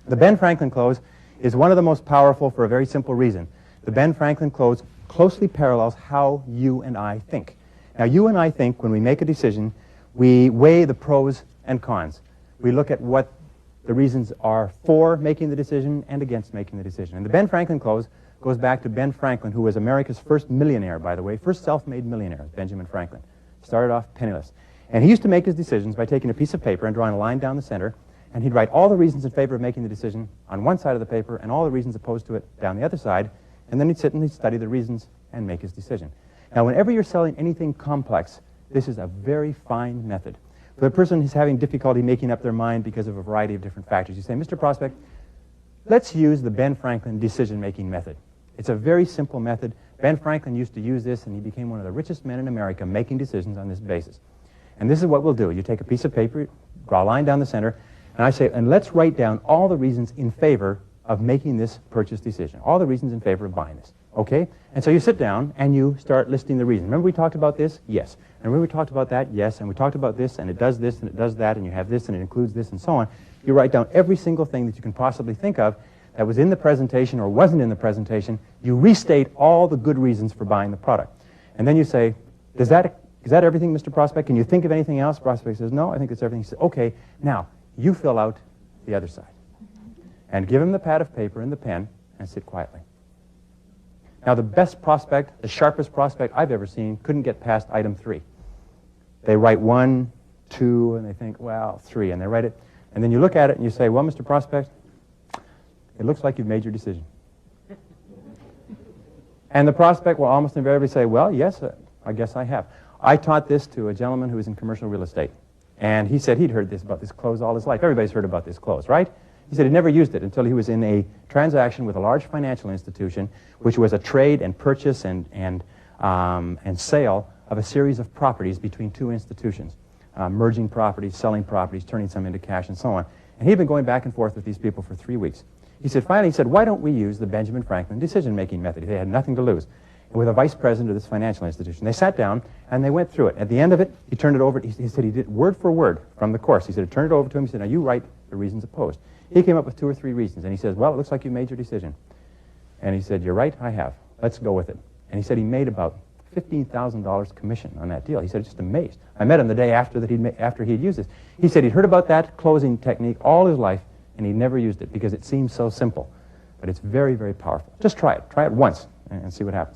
The Ben Franklin close is one of the most powerful for a very simple reason. The Ben Franklin close closely parallels how you and I think. Now, you and I think when we make a decision, we weigh the pros and cons. We look at what the reasons are for making the decision and against making the decision. And the Ben Franklin close goes back to Ben Franklin, who was America's first millionaire, by the way, first self-made millionaire, Benjamin Franklin. Started off penniless. And he used to make his decisions by taking a piece of paper and drawing a line down the center, and he'd write all the reasons in favor of making the decision on one side of the paper and all the reasons opposed to it down the other side, and then he'd sit and he'd study the reasons and make his decision. Now, whenever you're selling anything complex, this is a very fine method. For the person who's having difficulty making up their mind because of a variety of different factors, you say, Mr. Prospect, let's use the Ben Franklin decision-making method. It's a very simple method. Ben Franklin used to use this, and he became one of the richest men in America making decisions on this basis. And this is what we'll do. You take a piece of paper, draw a line down the center, and I say, and let's write down all the reasons in favor of making this purchase decision, all the reasons in favor of buying this. Okay? And so you sit down and you start listing the reasons. Remember we talked about this? Yes. And remember we talked about that? Yes. And we talked about this, and it does this, and it does that, and you have this, and it includes this, and so on. You write down every single thing that you can possibly think of that was in the presentation or wasn't in the presentation. You restate all the good reasons for buying the product. And then you say, is that everything, Mr. Prospect? Can you think of anything else? Prospect says, no, I think that's everything. He says, okay, now you fill out the other side. And give him the pad of paper and the pen and sit quietly. Now, the best prospect, the sharpest prospect I've ever seen couldn't get past item 3. They write 1, 2, and they think, well, 3, and they write it. And then you look at it and you say, well, Mr. Prospect, it looks like you've made your decision. And the prospect will almost invariably say, well, yes, I guess I have. I taught this to a gentleman who was in commercial real estate. And he said he'd heard about this close all his life. Everybody's heard about this close, right? He said he never used it until he was in a transaction with a large financial institution, which was a trade and purchase and sale of a series of properties between two institutions, merging properties, selling properties, turning some into cash, and so on. And he'd been going back and forth with these people for 3 weeks. He said, finally, he said, why don't we use the Benjamin Franklin decision-making method? They had nothing to lose. And with a vice president of this financial institution, they sat down and they went through it. At the end of it, he turned it over. He said he did word for word from the course. He said, turn it over to him. He said, now you write the reasons opposed. He came up with 2 or 3 reasons, and he says, well, it looks like you made your decision. And he said, you're right, I have. Let's go with it. And he said he made about $15,000 commission on that deal. He said, just amazed. I met him the day after he'd used this. He said he'd heard about that closing technique all his life, and he'd never used it because it seems so simple. But it's very, very powerful. Just try it. Try it once and see what happens.